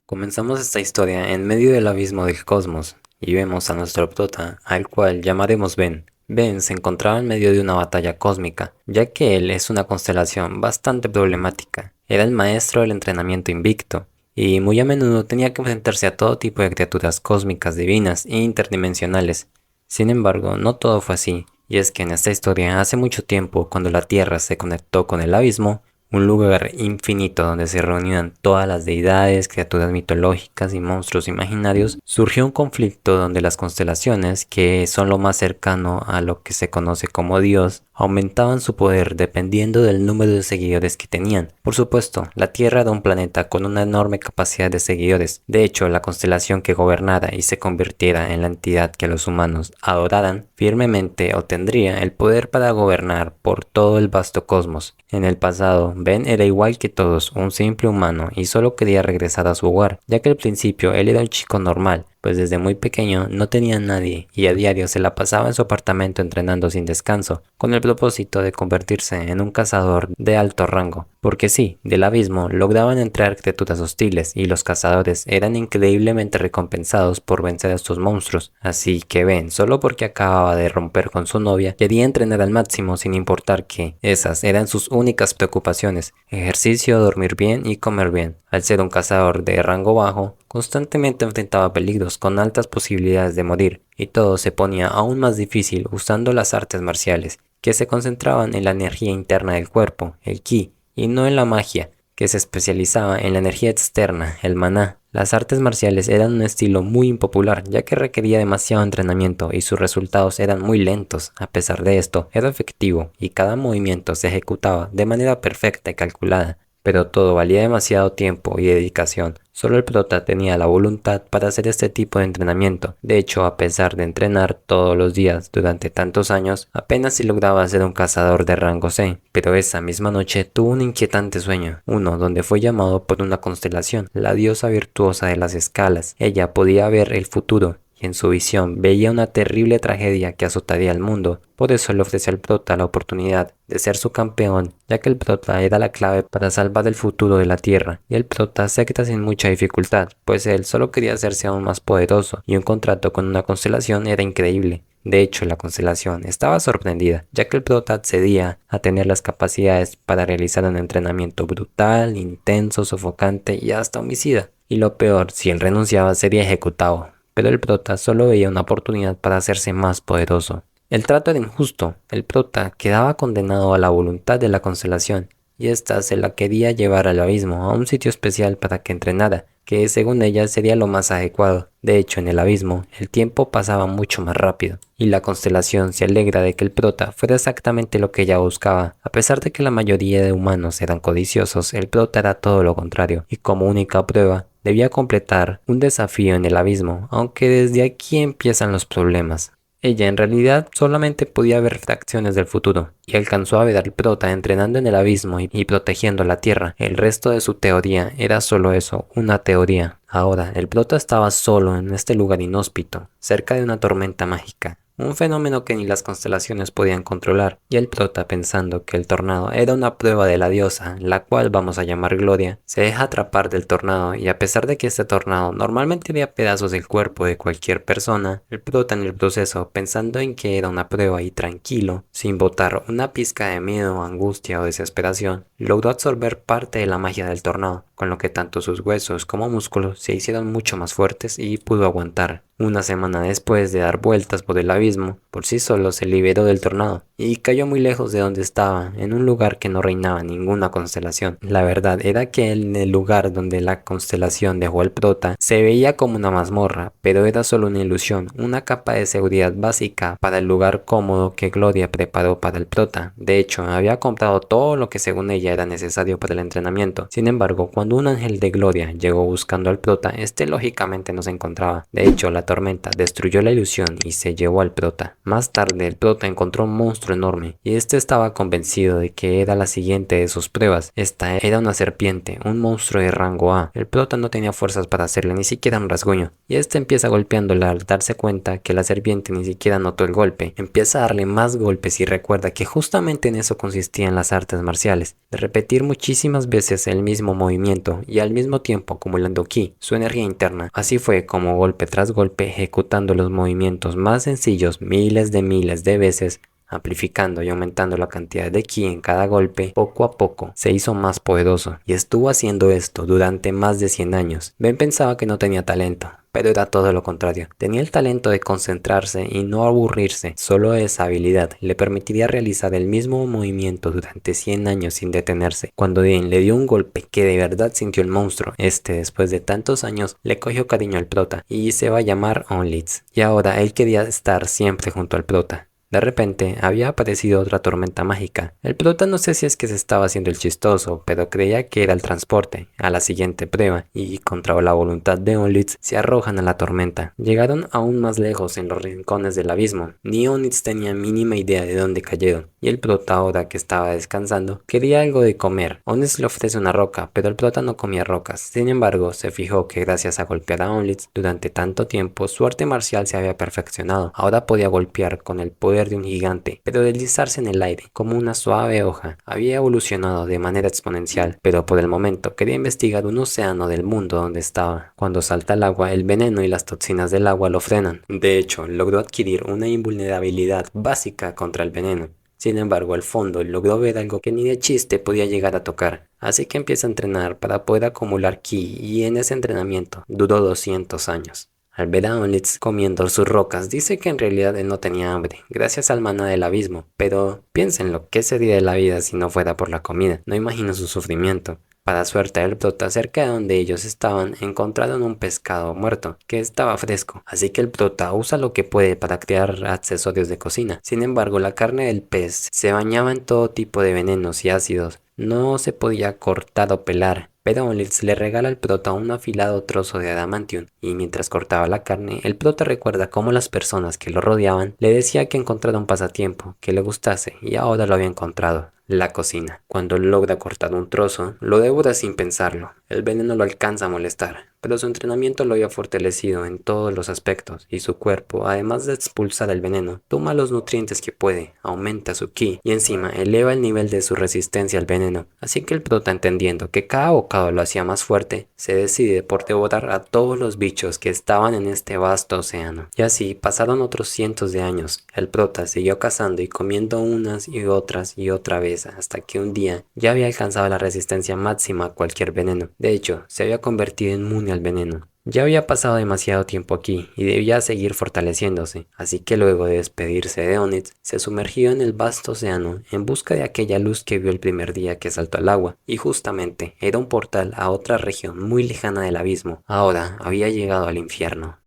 Comenzamos esta historia en medio del abismo del cosmos y vemos a nuestro prota, al cual llamaremos Ben. Ben se encontraba en medio de una batalla cósmica, ya que él es una constelación bastante problemática. Era el maestro del entrenamiento invicto, y muy a menudo tenía que enfrentarse a todo tipo de criaturas cósmicas divinas e interdimensionales. Sin embargo, no todo fue así, y es que en esta historia hace mucho tiempo, cuando la Tierra se conectó con el abismo, un lugar infinito donde se reunían todas las deidades, criaturas mitológicas y monstruos imaginarios, surgió un conflicto donde las constelaciones, que son lo más cercano a lo que se conoce como Dios, aumentaban su poder dependiendo del número de seguidores que tenían. Por supuesto, la Tierra era un planeta con una enorme capacidad de seguidores. De hecho, la constelación que gobernara y se convirtiera en la entidad que los humanos adoraran firmemente obtendría el poder para gobernar por todo el vasto cosmos. En el pasado, Ben era igual que todos, un simple humano, y solo quería regresar a su hogar, ya que al principio él era un chico normal, pues desde muy pequeño no tenía a nadie y a diario se la pasaba en su apartamento entrenando sin descanso, con el propósito de convertirse en un cazador de alto rango. Porque sí, del abismo lograban entrar criaturas hostiles y los cazadores eran increíblemente recompensados por vencer a estos monstruos. Así que Ben, solo porque acababa de romper con su novia, quería entrenar al máximo sin importar que esas eran sus únicas preocupaciones: ejercicio, dormir bien y comer bien. Al ser un cazador de rango bajo, constantemente enfrentaba peligros con altas posibilidades de morir, y todo se ponía aún más difícil usando las artes marciales, que se concentraban en la energía interna del cuerpo, el ki, y no en la magia, que se especializaba en la energía externa, el maná. Las artes marciales eran un estilo muy impopular, ya que requería demasiado entrenamiento y sus resultados eran muy lentos. A pesar de esto, era efectivo y cada movimiento se ejecutaba de manera perfecta y calculada. Pero todo valía demasiado tiempo y dedicación. Solo el prota tenía la voluntad para hacer este tipo de entrenamiento. De hecho, a pesar de entrenar todos los días durante tantos años, apenas si lograba ser un cazador de rango C. Pero esa misma noche tuvo un inquietante sueño, uno donde fue llamado por una constelación, la diosa virtuosa de las escalas. Ella podía ver el futuro, y en su visión veía una terrible tragedia que azotaría al mundo. Por eso le ofreció al prota la oportunidad de ser su campeón, ya que el prota era la clave para salvar el futuro de la Tierra, y el prota acepta sin mucha dificultad, pues él solo quería hacerse aún más poderoso, y un contrato con una constelación era increíble. De hecho, la constelación estaba sorprendida, ya que el prota accedía a tener las capacidades para realizar un entrenamiento brutal, intenso, sofocante y hasta homicida. Y lo peor, si él renunciaba sería ejecutado. Pero el prota solo veía una oportunidad para hacerse más poderoso. El trato era injusto. El prota quedaba condenado a la voluntad de la constelación, y ésta se la quería llevar al abismo, a un sitio especial para que entrenara, que según ella sería lo más adecuado. De hecho, en el abismo, el tiempo pasaba mucho más rápido, y la constelación se alegra de que el prota fuera exactamente lo que ella buscaba. A pesar de que la mayoría de humanos eran codiciosos, el prota era todo lo contrario, y como única prueba, debía completar un desafío en el abismo, aunque desde aquí empiezan los problemas. Ella en realidad solamente podía ver fracciones del futuro, y alcanzó a ver al prota entrenando en el abismo y protegiendo la tierra. El resto de su teoría era solo eso, una teoría. Ahora, el prota estaba solo en este lugar inhóspito, cerca de una tormenta mágica. Un fenómeno que ni las constelaciones podían controlar, y el prota, pensando que el tornado era una prueba de la diosa, la cual vamos a llamar Gloria, se deja atrapar del tornado, y a pesar de que este tornado normalmente haría pedazos del cuerpo de cualquier persona, el prota en el proceso, pensando en que era una prueba y tranquilo, sin botar una pizca de miedo, angustia o desesperación, logró absorber parte de la magia del tornado, con lo que tanto sus huesos como músculos se hicieron mucho más fuertes y pudo aguantar. Una semana después de dar vueltas por el abismo, por sí solo se liberó del tornado y cayó muy lejos de donde estaba, en un lugar que no reinaba ninguna constelación. La verdad era que en el lugar donde la constelación dejó al prota se veía como una mazmorra, pero era solo una ilusión, una capa de seguridad básica para el lugar cómodo que Gloria preparó para el prota. De hecho, había comprado todo lo que según ella era necesario para el entrenamiento. Sin embargo, cuando un ángel de Gloria llegó buscando al prota, este lógicamente no se encontraba. De hecho, la tormenta destruyó la ilusión y se llevó al prota. Más tarde el prota encontró un monstruo enorme y este estaba convencido de que era la siguiente de sus pruebas. Esta era una serpiente, un monstruo de rango A. El prota no tenía fuerzas para hacerle ni siquiera un rasguño y este empieza golpeándola al darse cuenta que la serpiente ni siquiera notó el golpe. Empieza a darle más golpes y recuerda que justamente en eso consistían las artes marciales, de repetir muchísimas veces el mismo movimiento y al mismo tiempo acumulando ki, su energía interna. Así fue como golpe tras golpe, ejecutando los movimientos más sencillos miles de veces, amplificando y aumentando la cantidad de ki en cada golpe. Poco a poco se hizo más poderoso y estuvo haciendo esto durante más de 100 años. Ben pensaba que no tenía talento, pero era todo lo contrario. Tenía el talento de concentrarse y no aburrirse. Solo esa habilidad le permitiría realizar el mismo movimiento durante 100 años sin detenerse. Cuando Dean le dio un golpe que de verdad sintió el monstruo, después de tantos años le cogió cariño al prota y se va a llamar Onlitz. Y ahora él quería estar siempre junto al prota. De repente había aparecido otra tormenta mágica. El prota no sé si es que se estaba haciendo el chistoso, pero creía que era el transporte a la siguiente prueba y contra la voluntad de Onlitz se arrojan a la tormenta. Llegaron aún más lejos en los rincones del abismo. Ni Onlitz tenía mínima idea de dónde cayeron y el prota, ahora que estaba descansando, quería algo de comer. Onlitz le ofrece una roca, pero el prota no comía rocas. Sin embargo, se fijó que gracias a golpear a Onlitz durante tanto tiempo su arte marcial se había perfeccionado. Ahora podía golpear con el poder de un gigante, pero deslizarse en el aire como una suave hoja. Había evolucionado de manera exponencial, pero por el momento quería investigar un océano del mundo donde estaba. Cuando salta al agua, el veneno y las toxinas del agua lo frenan. De hecho, logró adquirir una invulnerabilidad básica contra el veneno. Sin embargo, al fondo logró ver algo que ni de chiste podía llegar a tocar. Así que empieza a entrenar para poder acumular ki y en ese entrenamiento duró 200 años. Al ver a Onlitz comiendo sus rocas, dice que en realidad él no tenía hambre, gracias al maná del abismo. Pero piénsenlo, ¿qué sería de la vida si no fuera por la comida? No imagino su sufrimiento. Para suerte del prota, cerca de donde ellos estaban, encontraron un pescado muerto, que estaba fresco. Así que el prota usa lo que puede para crear accesorios de cocina. Sin embargo, la carne del pez se bañaba en todo tipo de venenos y ácidos. No se podía cortar o pelar. Pero Onlitz le regala al prota un afilado trozo de adamantium, y mientras cortaba la carne, el prota recuerda cómo las personas que lo rodeaban le decían que encontrara un pasatiempo que le gustase, y ahora lo había encontrado: la cocina. Cuando logra cortar un trozo, lo devora sin pensarlo. El veneno lo alcanza a molestar, pero su entrenamiento lo había fortalecido en todos los aspectos, y su cuerpo, además de expulsar el veneno, toma los nutrientes que puede, aumenta su ki, y encima eleva el nivel de su resistencia al veneno. Así que el prota, entendiendo que cada bocado lo hacía más fuerte, se decide por devorar a todos los bichos que estaban en este vasto océano. Y así pasaron otros cientos de años. El prota siguió cazando y comiendo unas y otra vez, hasta que un día ya había alcanzado la resistencia máxima a cualquier veneno. De hecho, se había convertido inmune al veneno. Ya había pasado demasiado tiempo aquí y debía seguir fortaleciéndose, así que luego de despedirse de Onlitz, se sumergió en el vasto océano en busca de aquella luz que vio el primer día que saltó al agua, y justamente era un portal a otra región muy lejana del abismo. Ahora había llegado al infierno.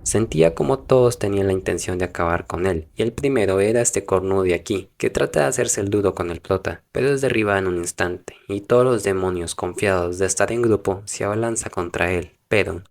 Sentía como todos tenían la intención de acabar con él, y el primero era este cornudo de aquí, que trata de hacerse el duro con el prota, pero es derribado en un instante, y todos los demonios, confiados de estar en grupo, se abalanzan contra él. Pero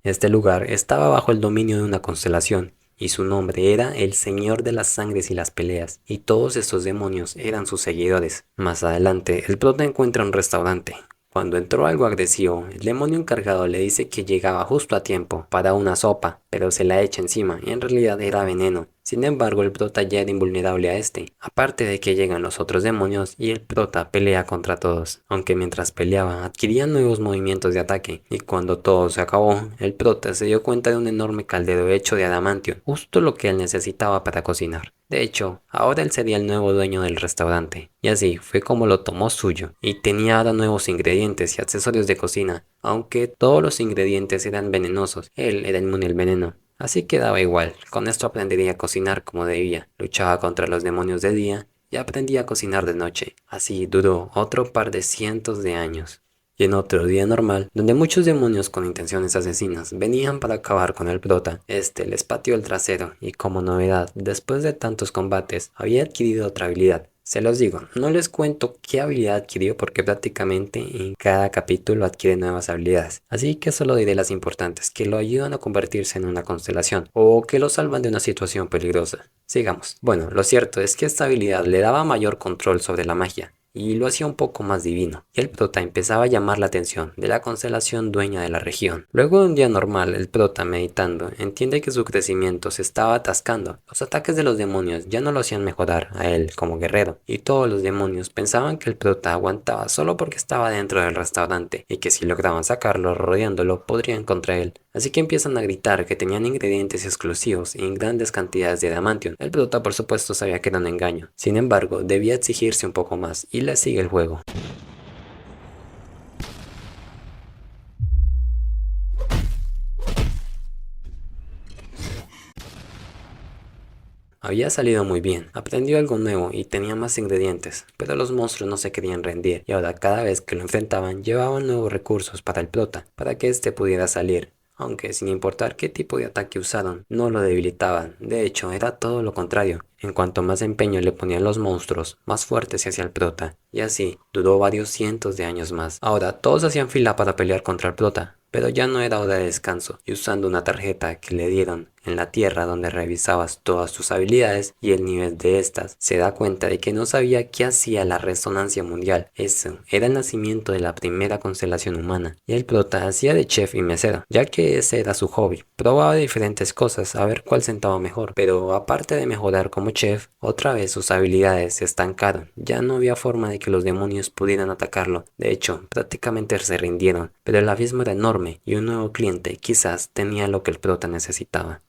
este lugar estaba bajo el dominio de una constelación, y su nombre era el Señor de las Sangres y las Peleas, y todos estos demonios eran sus seguidores. Más adelante, el prota encuentra un restaurante. Cuando entró algo agresivo, el demonio encargado le dice que llegaba justo a tiempo para una sopa, pero se la echa encima y en realidad era veneno. Sin embargo, el prota ya era invulnerable a este, aparte de que llegan los otros demonios y el prota pelea contra todos, aunque mientras peleaba adquiría nuevos movimientos de ataque, y cuando todo se acabó, el prota se dio cuenta de un enorme caldero hecho de adamantium, justo lo que él necesitaba para cocinar. De hecho, ahora él sería el nuevo dueño del restaurante, y así fue como lo tomó suyo, y tenía ahora nuevos ingredientes y accesorios de cocina. Aunque todos los ingredientes eran venenosos, él era inmune al veneno. Así que daba igual, con esto aprendería a cocinar como debía, luchaba contra los demonios de día y aprendía a cocinar de noche. Así duró otro par de cientos de años. Y en otro día normal, donde muchos demonios con intenciones asesinas venían para acabar con el prota, les pateó el trasero y como novedad, después de tantos combates, había adquirido otra habilidad. Se los digo, no les cuento qué habilidad adquirió porque prácticamente en cada capítulo adquiere nuevas habilidades. Así que solo diré las importantes, que lo ayudan a convertirse en una constelación o que lo salvan de una situación peligrosa. Sigamos. Bueno, lo cierto es que esta habilidad le daba mayor control sobre la magia y lo hacía un poco más divino, y el prota empezaba a llamar la atención de la constelación dueña de la región. Luego de un día normal, el prota, meditando, entiende que su crecimiento se estaba atascando. Los ataques de los demonios ya no lo hacían mejorar a él como guerrero, y todos los demonios pensaban que el prota aguantaba solo porque estaba dentro del restaurante, y que si lograban sacarlo rodeándolo podrían contra él. Así que empiezan a gritar que tenían ingredientes exclusivos y en grandes cantidades de adamantium. El prota por supuesto sabía que era un engaño, sin embargo debía exigirse un poco más y le sigue el juego. Había salido muy bien, aprendió algo nuevo y tenía más ingredientes, pero los monstruos no se querían rendir y ahora cada vez que lo enfrentaban llevaban nuevos recursos para el prota, para que éste pudiera salir. Aunque sin importar qué tipo de ataque usaron, no lo debilitaban, de hecho era todo lo contrario. En cuanto más empeño le ponían los monstruos, más fuertes se hacía el prota, y así duró varios cientos de años más. Ahora todos hacían fila para pelear contra el prota, pero ya no era hora de descanso, y usando una tarjeta que le dieron en la tierra donde revisabas todas tus habilidades y el nivel de estas, se da cuenta de que no sabía qué hacía la resonancia mundial. Eso era el nacimiento de la primera constelación humana, y el prota hacía de chef y mesero, ya que ese era su hobby. Probaba diferentes cosas a ver cuál sentaba mejor, pero aparte de mejorar como chef, otra vez sus habilidades se estancaron. Ya no había forma de que los demonios pudieran atacarlo. De hecho, prácticamente se rindieron, pero el abismo era enorme y un nuevo cliente quizás tenía lo que el prota necesitaba.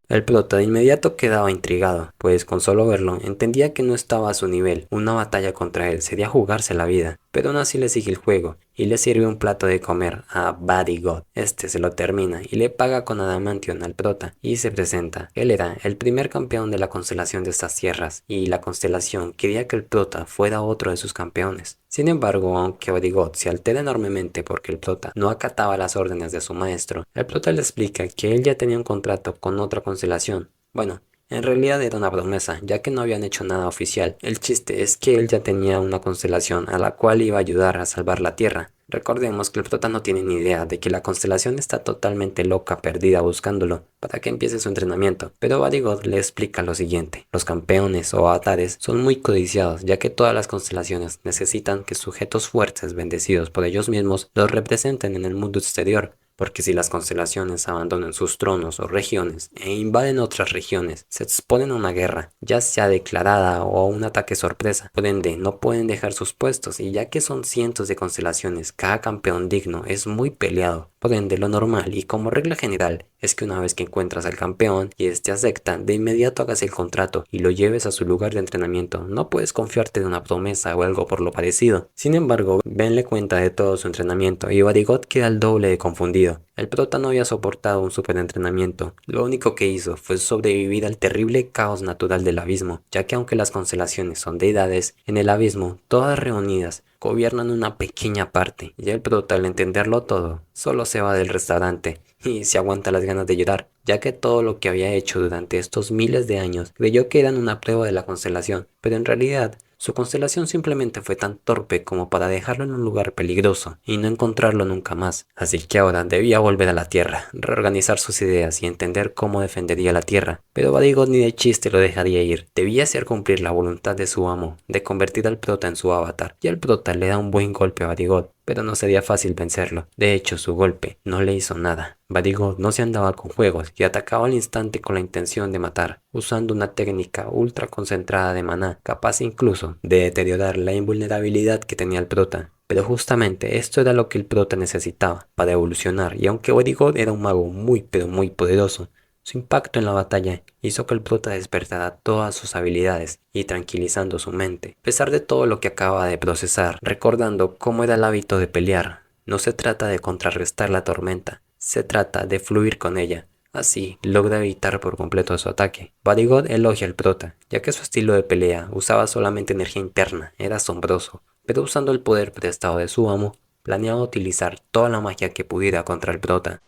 El prota de inmediato quedaba intrigado, pues con solo verlo entendía que no estaba a su nivel. Una batalla contra él sería jugarse la vida, pero aún así le sigue el juego y le sirve un plato de comer a Buddy God. Este se lo termina y le paga con adamantium al prota y se presenta. Él era el primer campeón de la constelación de estas tierras y la constelación quería que el prota fuera otro de sus campeones. Sin embargo, aunque Buddy God se altera enormemente porque el prota no acataba las órdenes de su maestro, el prota le explica que él ya tenía un contrato con otra constelación. Bueno, en realidad era una promesa, ya que no habían hecho nada oficial. El chiste es que él ya tenía una constelación a la cual iba a ayudar a salvar la Tierra. Recordemos que el prota no tiene ni idea de que la constelación está totalmente loca, perdida buscándolo, para que empiece su entrenamiento. Pero Buddy God le explica lo siguiente: los campeones o avatares son muy codiciados, ya que todas las constelaciones necesitan que sujetos fuertes bendecidos por ellos mismos los representen en el mundo exterior. Porque si las constelaciones abandonan sus tronos o regiones e invaden otras regiones, se exponen a una guerra, ya sea declarada o a un ataque sorpresa. Por ende, no pueden dejar sus puestos, y ya que son cientos de constelaciones, cada campeón digno es muy peleado. Por ende, lo normal y como regla general es que una vez que encuentras al campeón y este acepta, de inmediato hagas el contrato y lo lleves a su lugar de entrenamiento. No puedes confiarte de una promesa o algo por lo parecido. Sin embargo, Ben le cuenta de todo su entrenamiento y Buddy God queda el doble de confundido. El prota no había soportado un super entrenamiento. Lo único que hizo fue sobrevivir al terrible caos natural del abismo, ya que aunque las constelaciones son deidades, en el abismo, todas reunidas, gobiernan una pequeña parte, y el prota, al entenderlo todo, solo se va del restaurante y se aguanta las ganas de llorar, ya que todo lo que había hecho durante estos miles de años creyó que eran una prueba de la constelación, pero en realidad su constelación simplemente fue tan torpe como para dejarlo en un lugar peligroso y no encontrarlo nunca más. Así que ahora debía volver a la Tierra, reorganizar sus ideas y entender cómo defendería la Tierra. Pero Buddy God ni de chiste lo dejaría ir. Debía hacer cumplir la voluntad de su amo, de convertir al prota en su avatar. Y el prota le da un buen golpe a Buddy God, pero no sería fácil vencerlo. De hecho, su golpe no le hizo nada. Buddy God no se andaba con juegos y atacaba al instante con la intención de matar, usando una técnica ultra concentrada de maná, capaz incluso de deteriorar la invulnerabilidad que tenía el prota. Pero justamente esto era lo que el prota necesitaba para evolucionar, y aunque Buddy God era un mago muy pero muy poderoso, su impacto en la batalla hizo que el prota despertara todas sus habilidades y tranquilizando su mente, a pesar de todo lo que acaba de procesar, recordando cómo era el hábito de pelear. No se trata de contrarrestar la tormenta, se trata de fluir con ella. Así, logra evitar por completo su ataque. Buddy God elogia al prota, ya que su estilo de pelea usaba solamente energía interna, era asombroso, pero usando el poder prestado de su amo, planeaba utilizar toda la magia que pudiera contra el prota.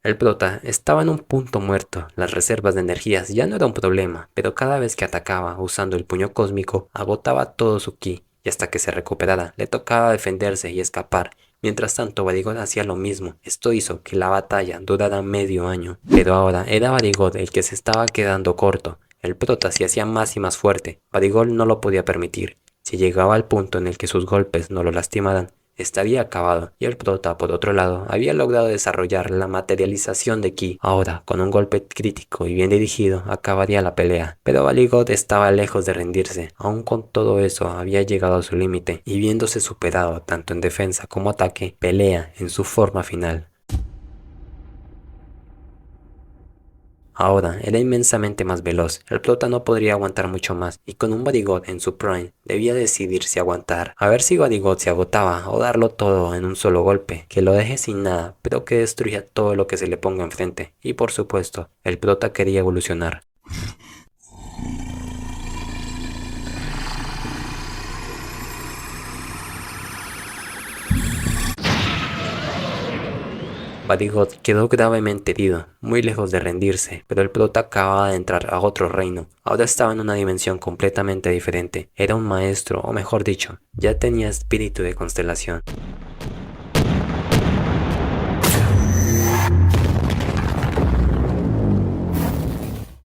El prota estaba en un punto muerto, las reservas de energías ya no era un problema, pero cada vez que atacaba usando el puño cósmico, agotaba todo su ki, y hasta que se recuperara, le tocaba defenderse y escapar. Mientras tanto, Barigod hacía lo mismo. Esto hizo que la batalla durara medio año. Pero ahora era Barigod el que se estaba quedando corto. El prota se hacía más y más fuerte. Barigod no lo podía permitir. Si llegaba al punto en el que sus golpes no lo lastimaran, estaría acabado, y el prota, por otro lado, había logrado desarrollar la materialización de ki. Ahora, con un golpe crítico y bien dirigido, acabaría la pelea. Pero Barigod estaba lejos de rendirse. Aún con todo eso, había llegado a su límite, y viéndose superado tanto en defensa como ataque, pelea en su forma final. Ahora era inmensamente más veloz, el prota no podría aguantar mucho más, y con un Barigot en su prime, debía decidir si aguantar, a ver si Barigot se agotaba o darlo todo en un solo golpe, que lo deje sin nada, pero que destruya todo lo que se le ponga enfrente, y por supuesto, el prota quería evolucionar. Barigot quedó gravemente herido, muy lejos de rendirse, pero el prota acababa de entrar a otro reino. Ahora estaba en una dimensión completamente diferente. Era un maestro, o mejor dicho, ya tenía espíritu de constelación.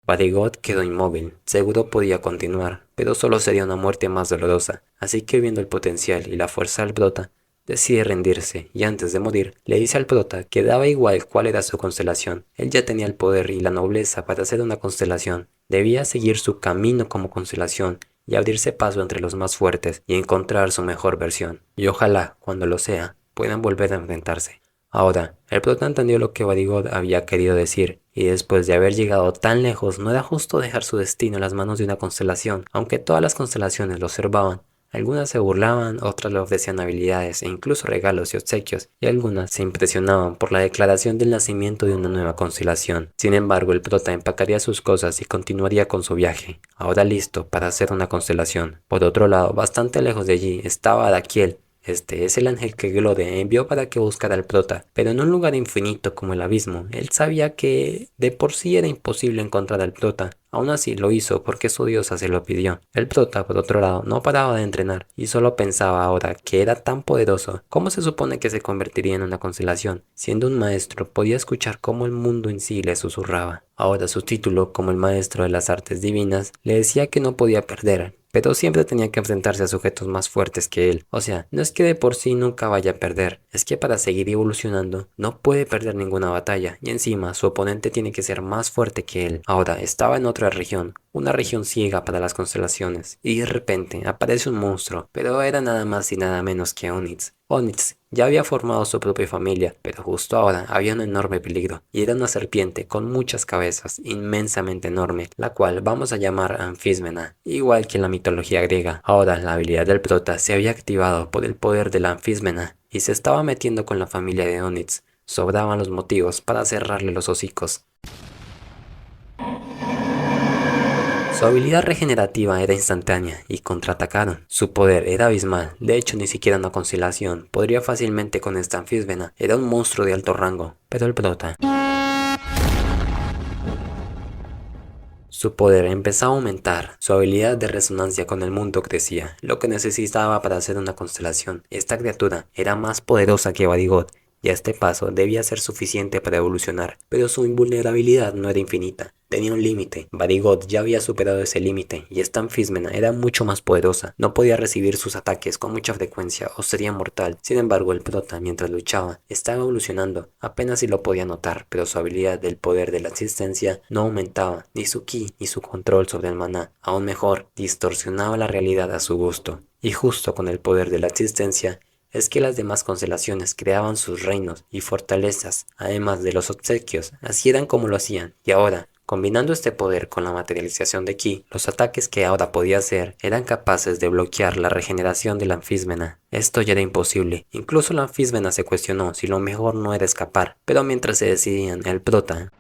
Barigot quedó inmóvil, seguro podía continuar, pero solo sería una muerte más dolorosa, así que viendo el potencial y la fuerza del prota, decide rendirse, y antes de morir, le dice al prota que daba igual cuál era su constelación. Él ya tenía el poder y la nobleza para hacer una constelación. Debía seguir su camino como constelación y abrirse paso entre los más fuertes y encontrar su mejor versión. Y ojalá, cuando lo sea, puedan volver a enfrentarse. Ahora, el prota entendió lo que Barigot había querido decir, y después de haber llegado tan lejos, no era justo dejar su destino en las manos de una constelación. Aunque todas las constelaciones lo observaban, algunas se burlaban, otras le ofrecían habilidades e incluso regalos y obsequios, y algunas se impresionaban por la declaración del nacimiento de una nueva constelación. Sin embargo, el prota empacaría sus cosas y continuaría con su viaje, ahora listo para hacer una constelación. Por otro lado, bastante lejos de allí, estaba Adakiel. Este es el ángel que Glode envió para que buscara al prota, pero en un lugar infinito como el abismo. Él sabía que de por sí era imposible encontrar al prota. Aún así lo hizo porque su diosa se lo pidió. El prota, por otro lado, no paraba de entrenar y solo pensaba ahora que era tan poderoso. ¿Cómo se supone que se convertiría en una constelación? Siendo un maestro, podía escuchar cómo el mundo en sí le susurraba. Ahora su título como el maestro de las artes divinas le decía que no podía perder, pero siempre tenía que enfrentarse a sujetos más fuertes que él. O sea, no es que de por sí nunca vaya a perder, es que para seguir evolucionando no puede perder ninguna batalla, y encima su oponente tiene que ser más fuerte que él. Ahora estaba en otra región, una región ciega para las constelaciones, y de repente aparece un monstruo, pero era nada más y nada menos que Onix. Onix ya había formado su propia familia, pero justo ahora había un enorme peligro, y era una serpiente con muchas cabezas, inmensamente enorme, la cual vamos a llamar Anfísmena, igual que en la mitología griega. Ahora la habilidad del prota se había activado por el poder de la Anfísmena, y se estaba metiendo con la familia de Onix. Sobraban los motivos para cerrarle los hocicos. Su habilidad regenerativa era instantánea y contraatacaron. Su poder era abismal, de hecho ni siquiera una constelación podría fácilmente con esta anfísbena, era un monstruo de alto rango, pero el prota. Su poder empezaba a aumentar, su habilidad de resonancia con el mundo crecía, lo que necesitaba para hacer una constelación. Esta criatura era más poderosa que Barigot, y a este paso debía ser suficiente para evolucionar, pero su invulnerabilidad no era infinita. Tenía un límite. Barigot ya había superado ese límite, y esta anfísmena era mucho más poderosa. No podía recibir sus ataques con mucha frecuencia o sería mortal. Sin embargo, el prota, mientras luchaba, estaba evolucionando. Apenas si lo podía notar, pero su habilidad del poder de la existencia no aumentaba, ni su ki ni su control sobre el maná. Aún mejor, distorsionaba la realidad a su gusto. Y justo con el poder de la existencia, es que las demás constelaciones creaban sus reinos y fortalezas, además de los obsequios. Así eran como lo hacían, y ahora, combinando este poder con la materialización de ki, los ataques que ahora podía hacer eran capaces de bloquear la regeneración de la anfísmena. Esto ya era imposible, incluso la anfísmena se cuestionó si lo mejor no era escapar, pero mientras se decidían, el prota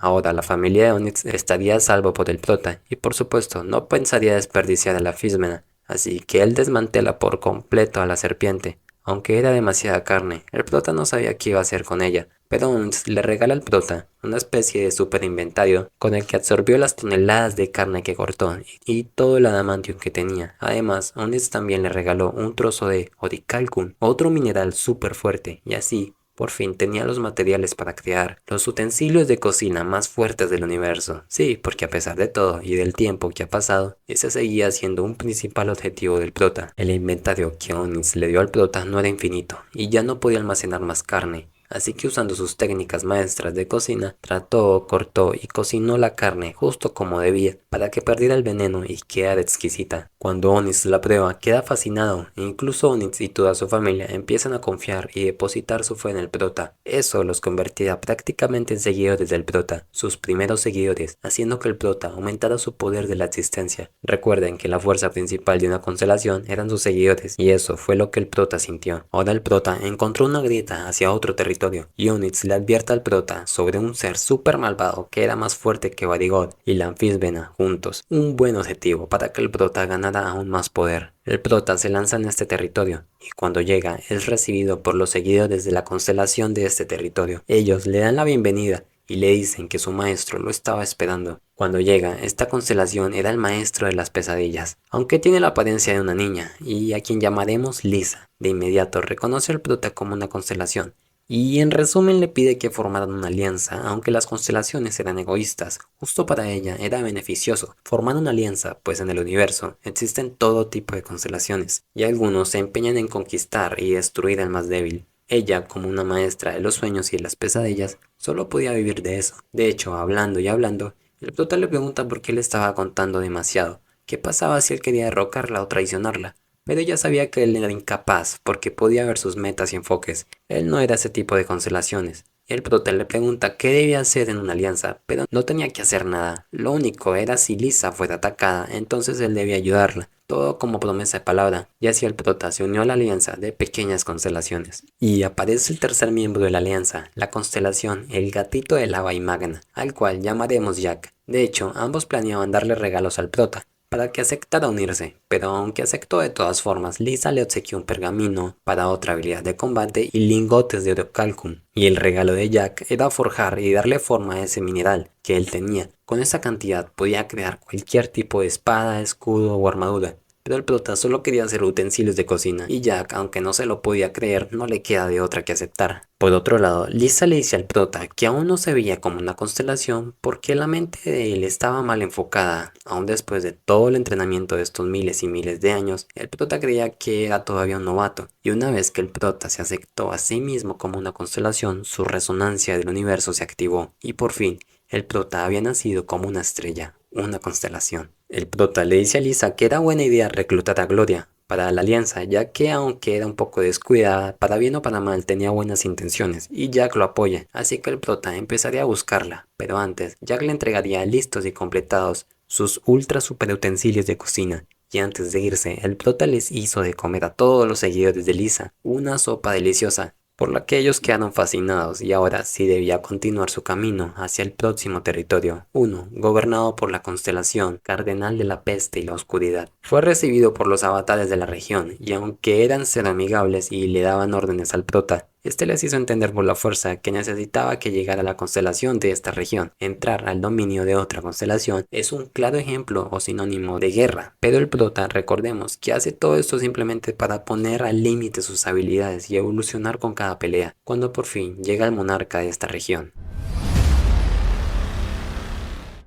ahora la familia de Onix estaría a salvo por el prota, y por supuesto no pensaría desperdiciar a la anfísmena. así que él desmantela por completo a la serpiente. Aunque era demasiada carne, el prota no sabía qué iba a hacer con ella, pero Ons le regala al prota una especie de super inventario con el que absorbió las toneladas de carne que cortó y todo el adamantium que tenía. Además, Ons también le regaló un trozo de orichalcum, otro mineral súper fuerte, y así por fin tenía los materiales para crear los utensilios de cocina más fuertes del universo. Sí, porque a pesar de todo y del tiempo que ha pasado, ese seguía siendo un principal objetivo del prota. El inventario que Onix le dio al prota no era infinito, y ya no podía almacenar más carne. Así que usando sus técnicas maestras de cocina, trató, cortó y cocinó la carne justo como debía, para que perdiera el veneno y quedara exquisita. Cuando Onix la prueba, queda fascinado, e incluso Onix y toda su familia empiezan a confiar y depositar su fe en el prota. Eso los convertirá prácticamente en seguidores del prota, sus primeros seguidores, haciendo que el prota aumentara su poder de la existencia. Recuerden que la fuerza principal de una constelación eran sus seguidores, y eso fue lo que el prota sintió. Ahora el prota encontró una grieta hacia otro territorio, y Onix le advierte al prota sobre un ser súper malvado que era más fuerte que Barigot y la anfísbena juntos. Un buen objetivo para que el prota ganara aún más poder. El prota se lanza en este territorio, y cuando llega es recibido por los seguidores de la constelación de este territorio. Ellos le dan la bienvenida y le dicen que su maestro lo estaba esperando. Cuando llega, esta constelación era el maestro de las pesadillas, aunque tiene la apariencia de una niña, y a quien llamaremos Lisa. De inmediato reconoce al prota como una constelación, y en resumen le pide que formaran una alianza, aunque las constelaciones eran egoístas. Justo para ella era beneficioso formar una alianza, pues en el universo existen todo tipo de constelaciones, y algunos se empeñan en conquistar y destruir al más débil. Ella, como una maestra de los sueños y de las pesadillas, solo podía vivir de eso. De hecho, hablando y hablando, el prota le pregunta por qué le estaba contando demasiado, qué pasaba si él quería derrocarla o traicionarla. Pero ella sabía que él era incapaz porque podía ver sus metas y enfoques. Él no era ese tipo de constelaciones. El prota le pregunta qué debía hacer en una alianza, pero no tenía que hacer nada. Lo único era si Lisa fuera atacada, entonces él debía ayudarla. Todo como promesa de palabra, y así el prota se unió a la alianza de pequeñas constelaciones. Y aparece el tercer miembro de la alianza, la constelación El Gatito de Lava y Magna, al cual llamaremos Jack. De hecho, ambos planeaban darle regalos al prota, para que aceptara unirse, pero aunque aceptó de todas formas, Lisa le obsequió un pergamino para otra habilidad de combate y lingotes de orichalcum, y el regalo de Jack era forjar y darle forma a ese mineral que él tenía. Con esa cantidad podía crear cualquier tipo de espada, escudo o armadura. Pero el prota solo quería hacer utensilios de cocina, y Jack, aunque no se lo podía creer, no le queda de otra que aceptar. Por otro lado, Lisa le dice al prota que aún no se veía como una constelación porque la mente de él estaba mal enfocada. Aún después de todo el entrenamiento de estos miles y miles de años, el prota creía que era todavía un novato, y una vez que el prota se aceptó a sí mismo como una constelación, su resonancia del universo se activó, y por fin, el prota había nacido como una estrella, una constelación. El prota le dice a Lisa que era buena idea reclutar a Gloria para la alianza, ya que aunque era un poco descuidada, para bien o para mal tenía buenas intenciones, y Jack lo apoya, así que el prota empezaría a buscarla, pero antes, Jack le entregaría listos y completados sus ultra super utensilios de cocina, y antes de irse, el prota les hizo de comer a todos los seguidores de Lisa una sopa deliciosa, por la que ellos quedaron fascinados, y ahora sí debía continuar su camino hacia el próximo territorio, uno gobernado por la constelación Cardenal de la Peste y la Oscuridad. Fue recibido por los avatares de la región, y aunque eran ser amigables y le daban órdenes al prota, este les hizo entender por la fuerza que necesitaba que llegara a la constelación de esta región. Entrar al dominio de otra constelación es un claro ejemplo o sinónimo de guerra, pero el prota, recordemos, que hace todo esto simplemente para poner al límite sus habilidades y evolucionar con cada pelea, cuando por fin llega el monarca de esta región.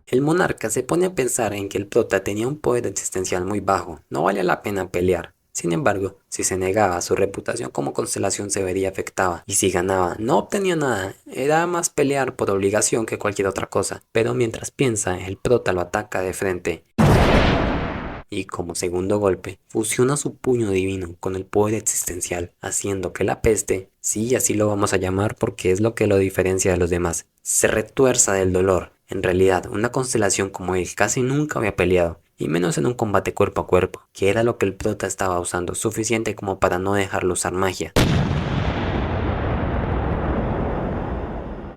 El monarca se pone a pensar en que el prota tenía un poder existencial muy bajo, no valía la pena pelear. Sin embargo, si se negaba, su reputación como constelación se vería afectada, y si ganaba, no obtenía nada, era más pelear por obligación que cualquier otra cosa. Pero mientras piensa, el prota lo ataca de frente, y como segundo golpe, fusiona su puño divino con el poder existencial, haciendo que la peste, sí, así lo vamos a llamar porque es lo que lo diferencia de los demás, se retuerza del dolor. En realidad, una constelación como él casi nunca había peleado, y menos en un combate cuerpo a cuerpo, que era lo que el prota estaba usando, suficiente como para no dejarlo usar magia.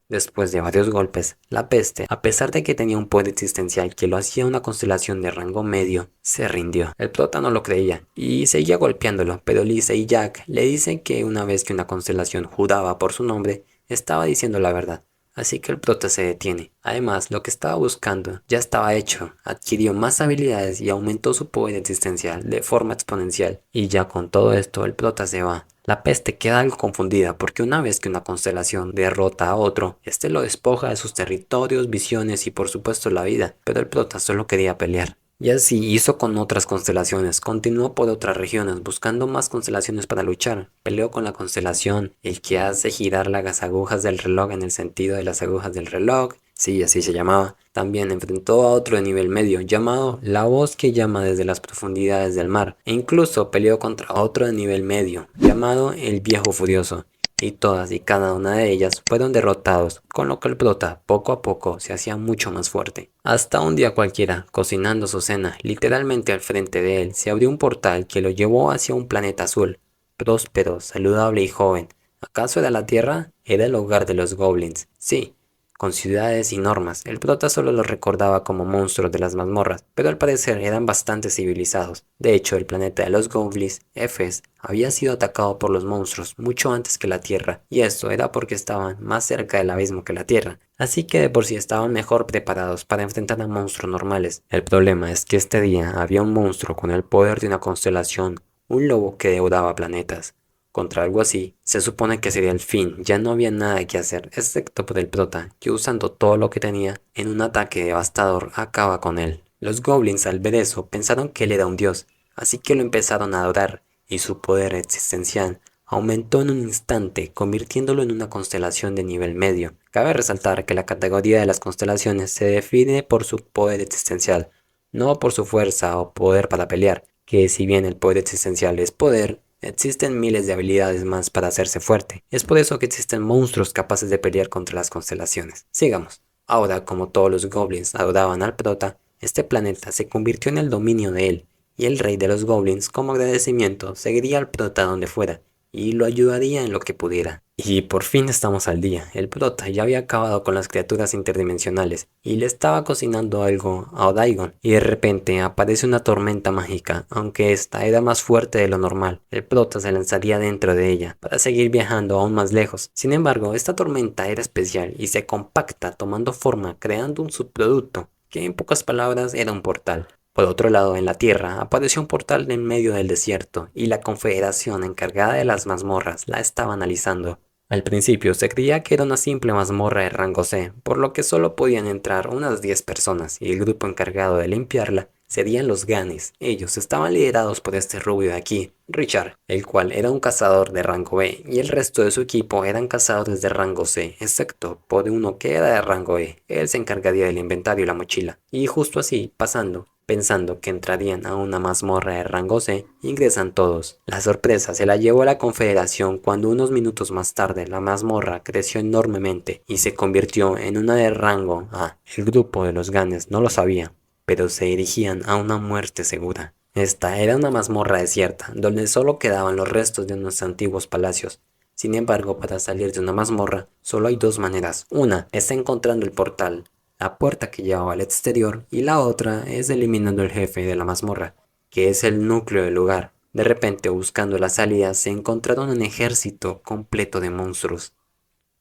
Después de varios golpes, la peste, a pesar de que tenía un poder existencial que lo hacía una constelación de rango medio, se rindió. El prota no lo creía y seguía golpeándolo, pero Lisa y Jack le dicen que una vez que una constelación juraba por su nombre, estaba diciendo la verdad. Así que el prota se detiene. Además, lo que estaba buscando ya estaba hecho. Adquirió más habilidades y aumentó su poder existencial de forma exponencial. Y ya con todo esto, el prota se va. La peste queda algo confundida porque una vez que una constelación derrota a otro, este lo despoja de sus territorios, visiones y por supuesto la vida, pero el prota solo quería pelear. Y así hizo con otras constelaciones, continuó por otras regiones buscando más constelaciones para luchar. Peleó con la constelación, el que hace girar las agujas del reloj en el sentido de las agujas del reloj, sí, así se llamaba. También enfrentó a otro de nivel medio, llamado La Voz que llama desde las profundidades del mar, e incluso peleó contra otro de nivel medio, llamado El Viejo Furioso. Y todas y cada una de ellas fueron derrotados, con lo que el prota poco a poco se hacía mucho más fuerte. Hasta un día cualquiera, cocinando su cena, literalmente al frente de él, se abrió un portal que lo llevó hacia un planeta azul, próspero, saludable y joven. ¿Acaso era la Tierra? Era el hogar de los goblins. Sí, con ciudades y normas. El prota solo los recordaba como monstruos de las mazmorras, pero al parecer eran bastante civilizados. De hecho, el planeta de los goblins, Efes, había sido atacado por los monstruos mucho antes que la Tierra, y esto era porque estaban más cerca del abismo que la Tierra, así que de por sí estaban mejor preparados para enfrentar a monstruos normales. El problema es que este día había un monstruo con el poder de una constelación, un lobo que devoraba planetas. Contra algo así, se supone que sería el fin, ya no había nada que hacer, excepto por el prota, que usando todo lo que tenía, en un ataque devastador acaba con él. Los goblins al ver eso pensaron que él era un dios, así que lo empezaron a adorar, y su poder existencial aumentó en un instante, convirtiéndolo en una constelación de nivel medio. Cabe resaltar que la categoría de las constelaciones se define por su poder existencial, no por su fuerza o poder para pelear, que si bien el poder existencial es poder, existen miles de habilidades más para hacerse fuerte. Es por eso que existen monstruos capaces de pelear contra las constelaciones. Sigamos. Ahora, como todos los goblins adoraban al prota, este planeta se convirtió en el dominio de él, y el rey de los goblins, como agradecimiento, seguiría al prota donde fuera, y lo ayudaría en lo que pudiera. Y por fin estamos al día. El prota ya había acabado con las criaturas interdimensionales y le estaba cocinando algo a Odaigon. Y de repente aparece una tormenta mágica, aunque esta era más fuerte de lo normal. El prota se lanzaría dentro de ella para seguir viajando aún más lejos. Sin embargo, esta tormenta era especial y se compacta tomando forma creando un subproducto, que en pocas palabras era un portal. Por otro lado, en la Tierra, apareció un portal en medio del desierto, y la confederación encargada de las mazmorras la estaba analizando. Al principio se creía que era una simple mazmorra de rango C, por lo que solo podían entrar unas 10 personas, y el grupo encargado de limpiarla serían los Ganes. Ellos estaban liderados por este rubio de aquí, Richard, el cual era un cazador de rango B, y el resto de su equipo eran cazadores de rango C, excepto por uno que era de rango E. Él se encargaría del inventario y la mochila. Y justo así, pasando, pensando que entrarían a una mazmorra de rango C, ingresan todos. La sorpresa se la llevó a la Confederación cuando unos minutos más tarde la mazmorra creció enormemente y se convirtió en una de rango A. El grupo de los Ganes no lo sabía, pero se dirigían a una muerte segura. Esta era una mazmorra desierta, donde solo quedaban los restos de unos antiguos palacios. Sin embargo, para salir de una mazmorra, solo hay dos maneras. Una es encontrando el portal, la puerta que llevaba al exterior, y la otra es eliminando al jefe de la mazmorra, que es el núcleo del lugar. De repente, buscando la salida, se encontraron un ejército completo de monstruos.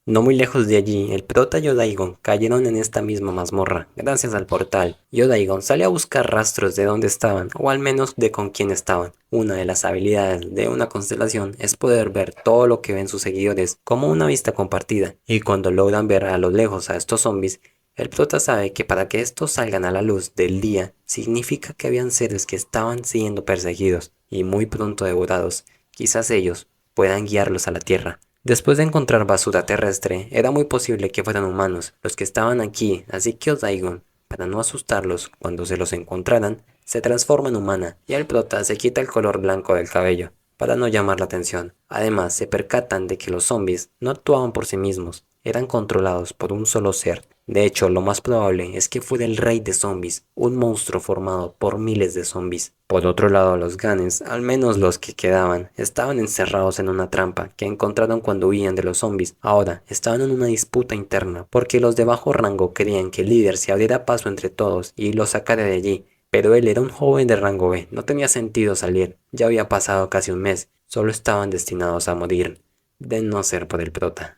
No muy lejos de allí, el prota y Odaigon cayeron en esta misma mazmorra, gracias al portal, y Odaigon sale a buscar rastros de dónde estaban, o al menos de con quién estaban. Una de las habilidades de una constelación es poder ver todo lo que ven sus seguidores como una vista compartida, y cuando logran ver a lo lejos a estos zombies, el prota sabe que para que estos salgan a la luz del día, significa que habían seres que estaban siendo perseguidos, y muy pronto devorados. Quizás ellos puedan guiarlos a la Tierra. Después de encontrar basura terrestre, era muy posible que fueran humanos los que estaban aquí, así que Odaigon, para no asustarlos cuando se los encontraran, se transforma en humana y el prota se quita el color blanco del cabello, para no llamar la atención. Además, se percatan de que los zombies no actuaban por sí mismos, eran controlados por un solo ser, De hecho, lo más probable es que fuera el rey de zombies, un monstruo formado por miles de zombies. Por otro lado, los Ganes, al menos los que quedaban, estaban encerrados en una trampa que encontraron cuando huían de los zombies. Ahora, estaban en una disputa interna, porque los de bajo rango querían que el líder se abriera paso entre todos y los sacara de allí. Pero él era un joven de rango B, no tenía sentido salir, ya había pasado casi un mes, solo estaban destinados a morir, de no ser por el prota.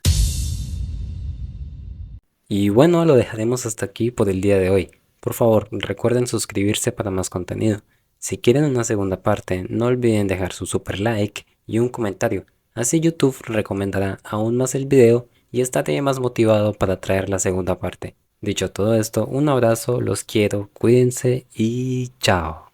Y bueno, lo dejaremos hasta aquí por el día de hoy. Por favor, recuerden suscribirse para más contenido. Si quieren una segunda parte, no olviden dejar su super like y un comentario. Así YouTube recomendará aún más el video y estaré más motivado para traer la segunda parte. Dicho todo esto, un abrazo, los quiero, cuídense y chao.